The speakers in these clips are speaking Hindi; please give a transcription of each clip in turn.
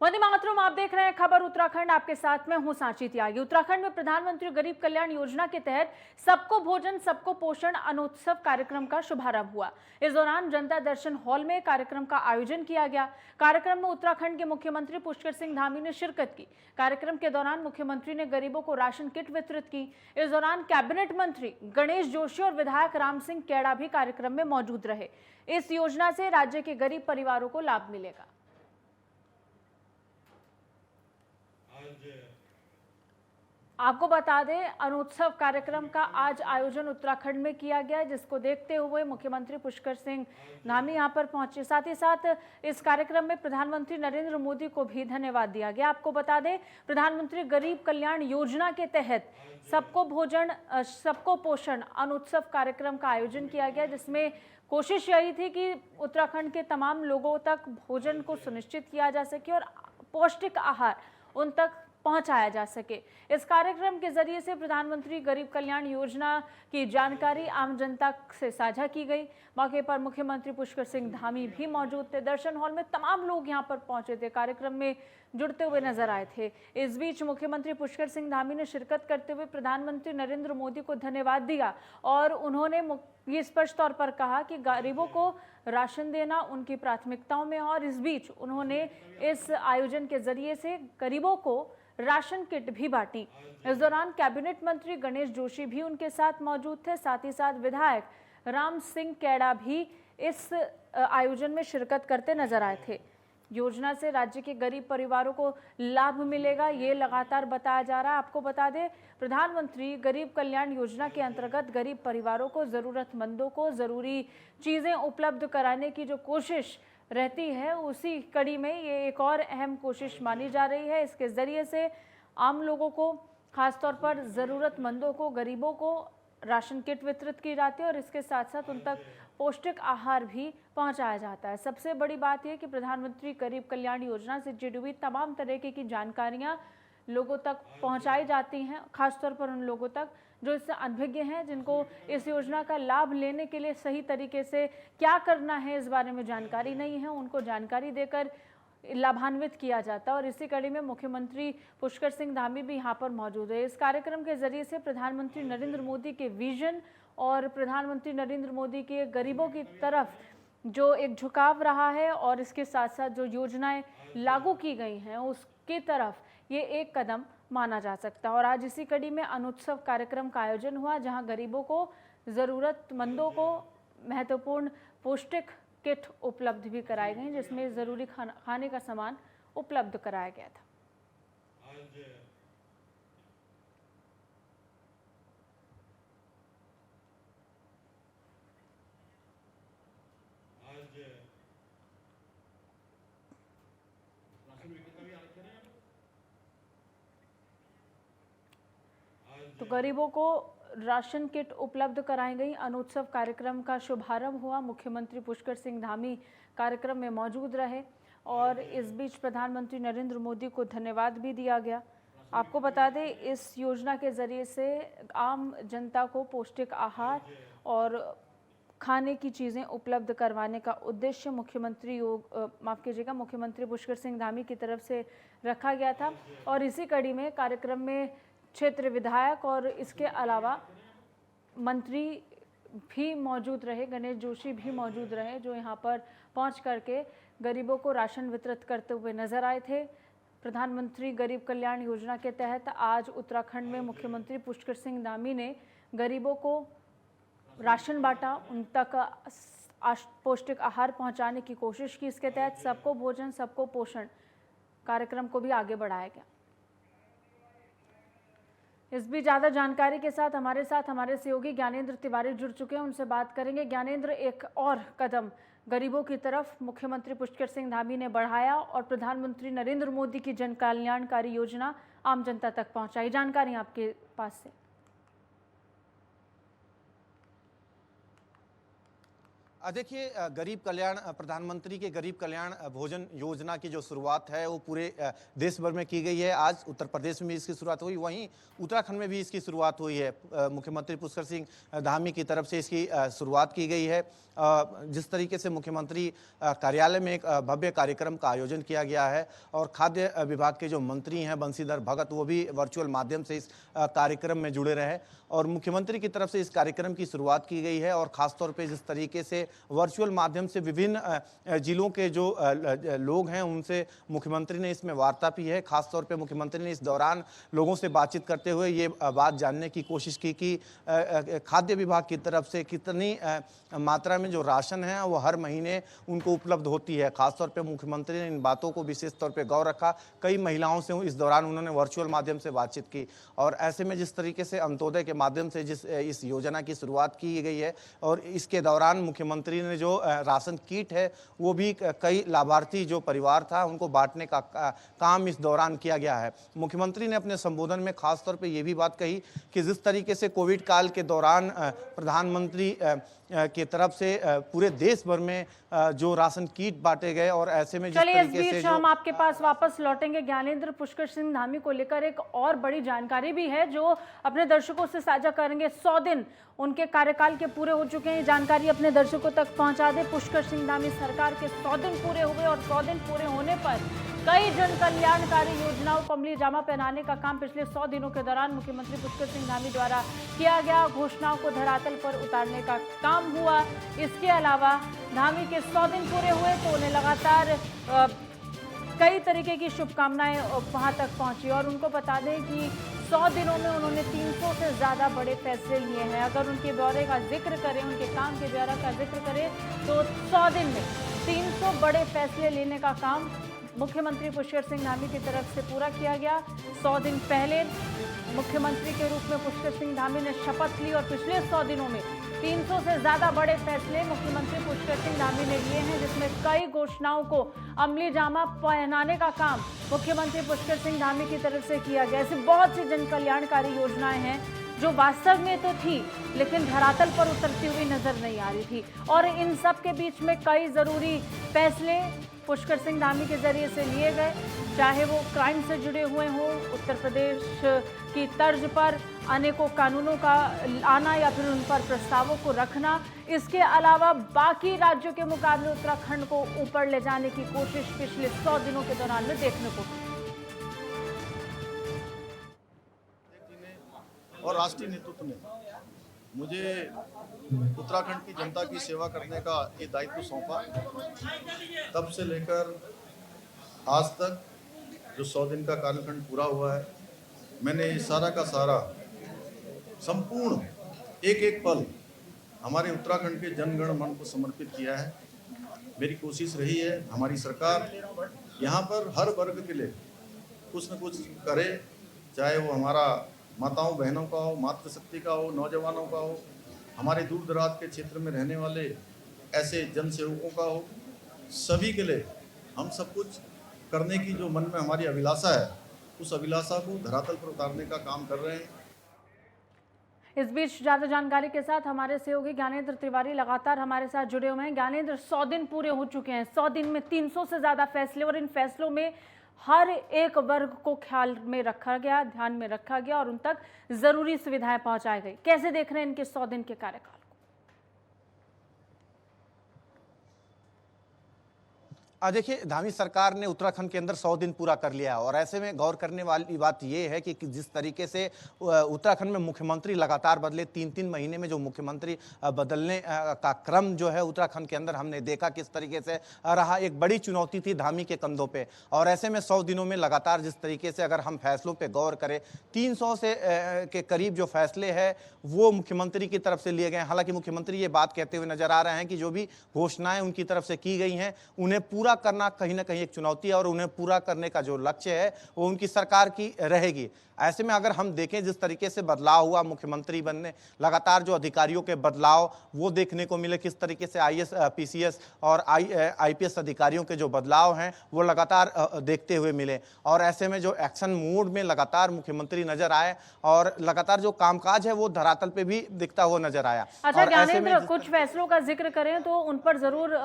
वंदे मातरम, आप देख रहे हैं खबर उत्तराखंड। आपके साथ में हूं सांची त्यागी। उत्तराखंड में प्रधानमंत्री गरीब कल्याण योजना के तहत सबको भोजन सबको पोषण अनोत्सव कार्यक्रम का शुभारंभ हुआ। इस दौरान जनता दर्शन हॉल में कार्यक्रम का आयोजन किया गया। कार्यक्रम में उत्तराखंड के मुख्यमंत्री पुष्कर सिंह धामी ने शिरकत की। कार्यक्रम के दौरान मुख्यमंत्री ने गरीबों को राशन किट वितरित की। इस दौरान कैबिनेट मंत्री गणेश जोशी और विधायक राम सिंह कैड़ा भी कार्यक्रम में मौजूद रहे। इस योजना से राज्य के गरीब परिवारों को लाभ मिलेगा। आपको बता दें, अनोत्सव कार्यक्रम का आज आयोजन उत्तराखंड में किया गया, जिसको देखते हुए मुख्यमंत्री पुष्कर सिंह धामी यहां पर पहुंचे। साथ ही साथ इस कार्यक्रम में प्रधानमंत्री नरेंद्र मोदी को भी धन्यवाद दिया गया। आपको बता दें, प्रधानमंत्री गरीब कल्याण योजना के तहत सबको भोजन सबको पोषण अनोत्सव कार्यक्रम का आयोजन किया गया, जिसमें कोशिश यही थी कि उत्तराखंड के तमाम लोगों तक भोजन को सुनिश्चित किया जा सके और पौष्टिक आहार उन तक पहुंचाया जा सके। इस कार्यक्रम के जरिए से प्रधानमंत्री गरीब कल्याण योजना की जानकारी आम जनता से साझा की गई। मौके पर मुख्यमंत्री पुष्कर सिंह धामी भी मौजूद थे। दर्शन हॉल में तमाम लोग यहां पर पहुंचे थे, कार्यक्रम में जुड़ते हुए नजर आए थे। इस बीच मुख्यमंत्री पुष्कर सिंह धामी ने शिरकत करते हुए प्रधानमंत्री नरेंद्र मोदी को धन्यवाद दिया और उन्होंने ये स्पष्ट तौर पर कहा कि गरीबों को राशन देना उनकी प्राथमिकताओं में। और इस बीच उन्होंने इस आयोजन के जरिए से गरीबों को राशन किट भी बांटी। इस दौरान कैबिनेट मंत्री गणेश जोशी भी उनके साथ मौजूद थे। साथ ही साथ विधायक राम सिंह कैड़ा भी इस आयोजन में शिरकत करते नजर आए थे। योजना से राज्य के गरीब परिवारों को लाभ मिलेगा, ये लगातार बताया जा रहा है। आपको बता दें, प्रधानमंत्री गरीब कल्याण योजना के अंतर्गत गरीब परिवारों को, जरूरतमंदों को जरूरी चीजें उपलब्ध कराने की जो कोशिश रहती है, उसी कड़ी में ये एक और अहम कोशिश मानी जा रही है। इसके जरिए से आम लोगों को, खासतौर पर ज़रूरतमंदों को, गरीबों को राशन किट वितरित की जाती है और इसके साथ साथ उन तक पौष्टिक आहार भी पहुंचाया जाता है। सबसे बड़ी बात यह कि प्रधानमंत्री गरीब कल्याण योजना से जुड़ी हुई तमाम तरीके की जानकारियाँ लोगों तक पहुँचाई जाती हैं, खासतौर पर उन लोगों तक जो इससे अनभिज्ञ हैं, जिनको इस योजना का लाभ लेने के लिए सही तरीके से क्या करना है इस बारे में जानकारी नहीं है, उनको जानकारी देकर लाभान्वित किया जाता है। और इसी कड़ी में मुख्यमंत्री पुष्कर सिंह धामी भी यहाँ पर मौजूद है। इस कार्यक्रम के जरिए से प्रधानमंत्री नरेंद्र मोदी के विजन और प्रधानमंत्री नरेंद्र मोदी के गरीबों की तरफ जो एक झुकाव रहा है और इसके साथ साथ जो योजनाएं लागू की गई हैं उसकी तरफ ये एक कदम माना जा सकता है। और आज इसी कड़ी में अनोत्सव कार्यक्रम का आयोजन हुआ, जहां गरीबों को, ज़रूरतमंदों को महत्वपूर्ण पौष्टिक किट उपलब्ध भी कराई गई, जिसमें ज़रूरी खाने का सामान उपलब्ध कराया गया था। तो गरीबों को राशन किट उपलब्ध कराई गई। अनोत्सव कार्यक्रम का शुभारंभ हुआ। मुख्यमंत्री पुष्कर सिंह धामी कार्यक्रम में मौजूद रहे और इस बीच प्रधानमंत्री नरेंद्र मोदी को धन्यवाद भी दिया गया। आपको बता दें, इस योजना के जरिए से आम जनता को पौष्टिक आहार और खाने की चीज़ें उपलब्ध करवाने का उद्देश्य मुख्यमंत्री पुष्कर सिंह धामी की तरफ से रखा गया था। और इसी कड़ी में कार्यक्रम में क्षेत्र विधायक और इसके अलावा मंत्री भी मौजूद रहे, गणेश जोशी भी मौजूद रहे, जो यहाँ पर पहुँच करके गरीबों को राशन वितरित करते हुए नजर आए थे। प्रधानमंत्री गरीब कल्याण योजना के तहत आज उत्तराखंड में मुख्यमंत्री पुष्कर सिंह धामी ने गरीबों को राशन बांटा, उन तक पौष्टिक आहार पहुँचाने की कोशिश की। इसके तहत सबको भोजन सबको पोषण कार्यक्रम को भी आगे बढ़ाया गया। इस बीच ज़्यादा जानकारी के साथ हमारे सहयोगी ज्ञानेंद्र तिवारी जुड़ चुके हैं, उनसे बात करेंगे। ज्ञानेंद्र, एक और कदम गरीबों की तरफ मुख्यमंत्री पुष्कर सिंह धामी ने बढ़ाया और प्रधानमंत्री नरेंद्र मोदी की जन कल्याणकारी योजना आम जनता तक पहुंचाई। जानकारी आपके पास से। देखिए, गरीब कल्याण प्रधानमंत्री के गरीब कल्याण भोजन योजना की जो शुरुआत है वो पूरे देश भर में की गई है। आज उत्तर प्रदेश में भी इसकी शुरुआत हुई, वहीं उत्तराखंड में भी इसकी शुरुआत हुई है। मुख्यमंत्री पुष्कर सिंह धामी की तरफ से इसकी शुरुआत की गई है। जिस तरीके से मुख्यमंत्री कार्यालय में एक भव्य कार्यक्रम का आयोजन किया गया है और खाद्य विभाग के जो मंत्री हैं बंशीधर भगत, वो भी वर्चुअल माध्यम से इस कार्यक्रम में जुड़े रहे और मुख्यमंत्री की तरफ से इस कार्यक्रम की शुरुआत की गई है। और ख़ासतौर पे जिस तरीके से वर्चुअल माध्यम से विभिन्न जिलों के जो लोग हैं उनसे मुख्यमंत्री ने इसमें वार्ता की है। खासतौर पे मुख्यमंत्री ने इस दौरान लोगों से बातचीत करते हुए ये बात जानने की कोशिश की कि खाद्य विभाग की तरफ से कितनी मात्रा में जो राशन है वो हर महीने उनको उपलब्ध होती है। खासतौर पे मुख्यमंत्री ने इन बातों को विशेष तौर पे गौर रखा। कई महिलाओं से इस दौरान उन्होंने वर्चुअल माध्यम से बातचीत की और ऐसे में जिस तरीके से अंत्योदय के माध्यम से इस योजना की शुरुआत की गई है और इसके दौरान मुख्यमंत्री ने जो राशन किट है वो भी कई लाभार्थी जो परिवार था उनको बांटने का काम इस दौरान किया गया है। मुख्यमंत्री ने अपने संबोधन में खासतौर पे ये भी बात कही कि जिस तरीके से कोविड काल के दौरान प्रधानमंत्री की तरफ से पूरे देश भर में जो राशन किट बांटे गए और ऐसे में जिस तरीके से हम आपके पास वापस लौटेंगे। ज्ञानेंद्र, पुष्कर सिंह धामी को लेकर एक और बड़ी जानकारी भी है जो अपने दर्शकों से साझा करेंगे। 100 दिन उनके कार्यकाल के पूरे हो चुके हैं, ये जानकारी अपने दर्शकों तक पहुंचा दे। पुष्कर सिंह धामी सरकार के 100 दिन पूरे हुए और 100 दिन पूरे होने पर कई जन कल्याणकारी योजनाओं को अमली जामा पहनाने का काम पिछले 100 दिनों के दौरान मुख्यमंत्री पुष्कर सिंह धामी द्वारा किया गया। घोषणाओं को धरातल पर उतारने का काम हुआ। इसके अलावा धामी के 100 दिन पूरे हुए तो उन्हें लगातार कई तरीके की शुभकामनाएं वहां तक पहुंची और उनको बता दें कि 100 दिनों में उन्होंने 300 से ज़्यादा बड़े फैसले लिए हैं। अगर उनके ब्यौरे का जिक्र करें, उनके काम के ब्यौरे का जिक्र करें तो 100 दिन में 300 बड़े फैसले लेने का काम मुख्यमंत्री पुष्कर सिंह धामी की तरफ से पूरा किया गया। 100 दिन पहले मुख्यमंत्री के रूप में पुष्कर सिंह धामी ने शपथ ली और पिछले 100 दिनों में 300 से ज्यादा बड़े फैसले मुख्यमंत्री पुष्कर सिंह धामी ने लिए हैं, जिसमें कई घोषणाओं को अमली जामा पहनाने का काम मुख्यमंत्री पुष्कर सिंह धामी की तरफ से किया गया। ऐसी बहुत सी जन कल्याणकारी योजनाएं हैं जो वास्तव में तो थी लेकिन धरातल पर उतरती हुई नजर नहीं आ रही थी और इन सब के बीच में कई जरूरी फैसले पुष्कर सिंह धामी के जरिए से लिए गए, चाहे वो क्राइम से जुड़े हुए हों, उत्तर प्रदेश की तर्ज पर अनेकों कानूनों का आना या फिर उन पर प्रस्तावों को रखना। इसके अलावा बाकी राज्यों के मुकाबले उत्तराखंड को ऊपर ले जाने की कोशिश पिछले 100 दिनों के दौरान में देखने को मिली। और राष्ट्रीय नेतृत्व ने मुझे उत्तराखंड की जनता की सेवा करने का ये दायित्व सौंपा। तब से लेकर आज तक जो 100 दिन का कालखंड पूरा हुआ है, मैंने सारा का सारा संपूर्ण एक एक पल हमारे उत्तराखंड के जनगण मन को समर्पित किया है। मेरी कोशिश रही है हमारी सरकार यहाँ पर हर वर्ग के लिए कुछ न कुछ करे, चाहे वो हमारा माताओं बहनों का हो, मातृशक्ति का हो, नौजवानों का हो, हमारे दूर दराज के क्षेत्र में रहने वाले ऐसे जन सेवकों का हो, सभी के लिए हम सब कुछ करने की जो मन में हमारी अभिलाषा है, उस अभिलाषा को धरातल पर उतारने का काम कर रहे हैं। इस बीच ज्यादा जानकारी के साथ हमारे सहयोगी ज्ञानेंद्र तिवारी लगातार हमारे साथ जुड़े हुए हैं। ज्ञानेंद्र, 100 दिन पूरे हो चुके हैं, 100 दिन में 300 से ज्यादा फैसले और इन फैसलों में हर एक वर्ग को ख्याल में रखा गया, ध्यान में रखा गया और उन तक जरूरी सुविधाएं पहुंचाई गई। कैसे देख रहे हैं इनके 100 दिन के कार्यकाल? देखिए, धामी सरकार ने उत्तराखंड के अंदर 100 दिन पूरा कर लिया और ऐसे में गौर करने वाली बात यह है कि जिस तरीके से उत्तराखंड में मुख्यमंत्री लगातार बदले, 3-3 महीने में जो मुख्यमंत्री बदलने का क्रम जो है उत्तराखंड के अंदर हमने देखा किस तरीके से रहा। एक बड़ी चुनौती थी धामी के कंधों पे और ऐसे में 100 दिनों में लगातार जिस तरीके से अगर हम फैसलों पर गौर करें, 300 से के करीब जो फैसले हैं वो मुख्यमंत्री की तरफ से लिए गए। हालांकि मुख्यमंत्री ये बात कहते हुए नजर आ रहे हैं कि जो भी घोषणाएं उनकी तरफ से की गई हैं उन्हें पूरा पूरा करना कहीं ना कहीं एक चुनौती है और उन्हें पूरा करने का जो लक्ष्य है वो उनकी सरकार की रहेगी। ऐसे में अगर हम देखें जिस तरीके से बदलाव हुआ मुख्यमंत्री बनने, लगातार जो अधिकारियों के बदलाव वो देखने को मिले, किस तरीके से आईएएस, पीसीएस और आईपीएस अधिकारियों के जो बदलाव हैं वो लगातार देखते हुए मिले। और ऐसे में जो एक्शन मूड में लगातार मुख्यमंत्री नजर आए और लगातार जो कामकाज है वो धरातल पे भी दिखता हुआ नजर आया। अच्छा और ऐसे में ज्ञानेंद्र, कुछ फैसलों का जिक्र करें तो उन पर जरूर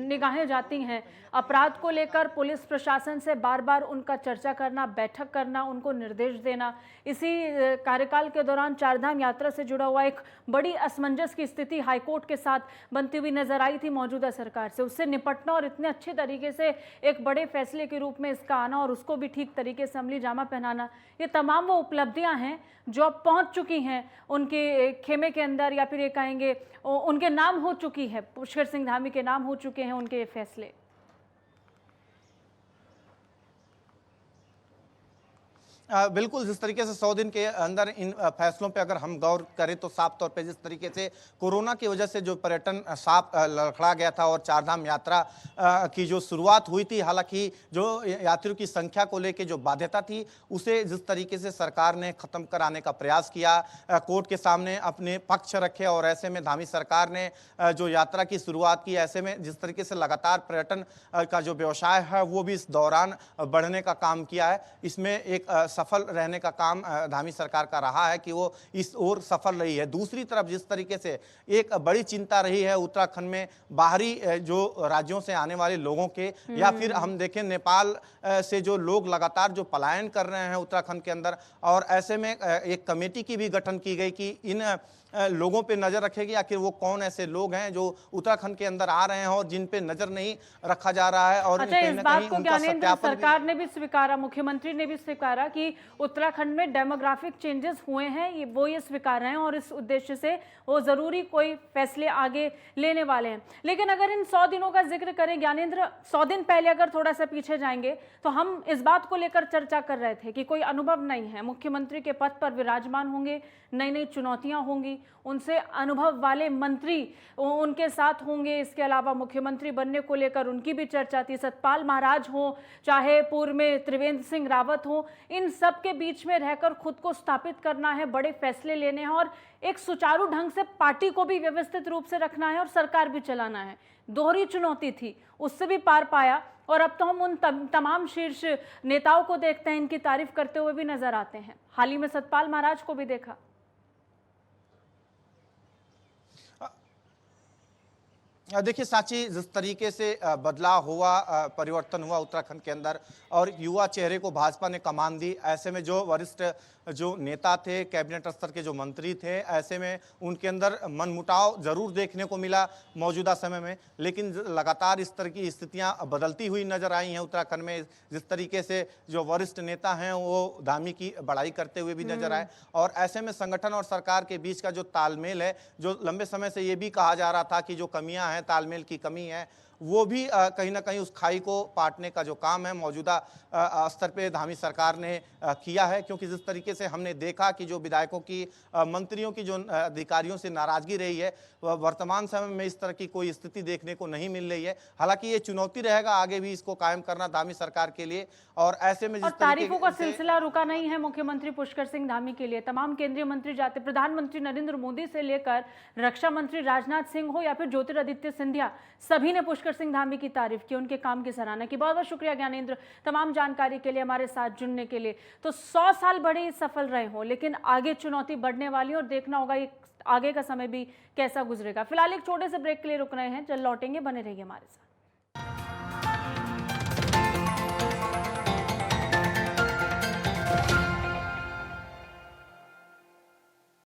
निगाहें जाती हैं। अपराध को लेकर पुलिस प्रशासन से बार बार उनका चर्चा करना, बैठक करना, उनको निर्देश देना, इसी कार्यकाल के दौरान चारधाम यात्रा से जुड़ा हुआ एक बड़ी असमंजस की स्थिति हाईकोर्ट के साथ बनती हुई नजर आई थी मौजूदा सरकार से। उससे निपटना और इतने अच्छे तरीके से एक बड़े फैसले के रूप में इसका आना और उसको भी ठीक तरीके से अमली जामा पहनाना, ये तमाम वो उपलब्धियां हैं जो अब पहुंच चुकी हैं उनके खेमे के अंदर, या फिर ये कहेंगे उनके नाम हो चुकी है, पुष्कर सिंह धामी के नाम हो चुके हैं उनके फैसले। बिल्कुल, जिस तरीके से 100 दिन के अंदर इन फैसलों पे अगर हम गौर करें तो साफ तौर पे जिस तरीके से कोरोना की वजह से जो पर्यटन साफ लड़खड़ा गया था और चारधाम यात्रा की जो शुरुआत हुई थी, हालांकि जो यात्रियों की संख्या को लेकर जो बाध्यता थी उसे जिस तरीके से सरकार ने खत्म कराने का प्रयास किया, कोर्ट के सामने अपने पक्ष रखे और ऐसे में धामी सरकार ने जो यात्रा की शुरुआत की, ऐसे में जिस तरीके से लगातार पर्यटन का जो व्यवसाय है वो भी इस दौरान बढ़ने का काम किया है, इसमें एक सफल रहने का काम धामी सरकार का रहा है कि वो इस ओर सफल रही है। दूसरी तरफ जिस तरीके से एक बड़ी चिंता रही है उत्तराखंड में बाहरी जो राज्यों से आने वाले लोगों के, या फिर हम देखें नेपाल से जो लोग लगातार जो पलायन कर रहे हैं उत्तराखंड के अंदर, और ऐसे में एक कमेटी की भी गठन की गई कि इन लोगों पे नजर रखेगी आखिर वो कौन ऐसे लोग हैं जो उत्तराखंड के अंदर आ रहे हैं और जिन पे नजर नहीं रखा जा रहा है। और अच्छा, इस बात को ज्ञानेंद्र सरकार ने भी स्वीकारा, मुख्यमंत्री ने भी स्वीकारा कि उत्तराखंड में डेमोग्राफिक चेंजेस हुए हैं, वो ये स्वीकार रहे हैं और इस उद्देश्य से वो जरूरी कोई फैसले आगे लेने वाले हैं। लेकिन अगर इन 100 दिनों का जिक्र करें ज्ञानेंद्र, 100 दिन पहले अगर थोड़ा सा पीछे जाएंगे तो हम इस बात को लेकर चर्चा कर रहे थे कि कोई अनुभव नहीं है, मुख्यमंत्री के पद पर विराजमान होंगे, नई नई चुनौतियां होंगी, उनसे अनुभव वाले मंत्री उनके साथ होंगे, इसके अलावा मुख्यमंत्री बनने को लेकर उनकी भी चर्चा थी, सतपाल महाराज हो चाहे पूर्व में त्रिवेंद्र सिंह रावत हो, इन सब के बीच में रहकर खुद को स्थापित करना है, बड़े फैसले लेने हैं और एक सुचारू ढंग से पार्टी को भी व्यवस्थित रूप से रखना है और सरकार भी चलाना है। दोहरी चुनौती थी, उससे भी पार पाया और अब तो हम उन तमाम शीर्ष नेताओं को देखते हैं, इनकी तारीफ करते हुए भी नजर आते हैं। हाल ही में सतपाल महाराज को भी देखा। देखिए साची, जिस तरीके से बदलाव हुआ, परिवर्तन हुआ उत्तराखंड के अंदर और युवा चेहरे को भाजपा ने कमान दी, ऐसे में जो वरिष्ठ जो नेता थे, कैबिनेट स्तर के जो मंत्री थे, ऐसे में उनके अंदर मनमुटाव जरूर देखने को मिला मौजूदा समय में, लेकिन लगातार इस तरह की स्थितियां बदलती हुई नजर आई हैं उत्तराखंड में। जिस तरीके से जो वरिष्ठ नेता हैं वो धामी की बड़ाई करते हुए भी नजर आए और ऐसे में संगठन और सरकार के बीच का जो तालमेल है, जो लंबे समय से ये भी कहा जा रहा था कि जो कमियां हैं, तालमेल की कमी है, वो भी कहीं ना कहीं उस खाई को पाटने का जो काम है मौजूदा स्तर पे धामी सरकार ने किया है। क्योंकि जिस तरीके से हमने देखा कि जो विधायकों की, मंत्रियों की जो अधिकारियों से नाराजगी रही है, वर्तमान समय में इस तरह की कोई स्थिति देखने को नहीं मिल रही है। हालांकि ये चुनौती रहेगा आगे भी इसको कायम करना धामी सरकार के लिए। और ऐसे में जिस तारीफों का सिलसिला रुका नहीं है मुख्यमंत्री पुष्कर सिंह धामी के लिए। तमाम केंद्रीय मंत्री जाते, प्रधानमंत्री नरेंद्र मोदी से लेकर रक्षा मंत्री राजनाथ सिंह हो या फिर ज्योतिरादित्य सिंधिया, सभी ने पुष्कर सिंह धामी की तारीफ की, उनके काम की सराहना की। बहुत बहुत शुक्रिया ज्ञानेंद्र तमाम जानकारी के लिए, हमारे साथ जुड़ने के लिए। तो 100 साल बड़े सफल रहे हो, लेकिन आगे चुनौती बढ़ने वाली और देखना होगा ये आगे का समय भी कैसा गुजरेगा। फिलहाल एक छोटे से ब्रेक के लिए रुक रहे हैं, जल्द लौटेंगे, बने रहिए हमारे साथ।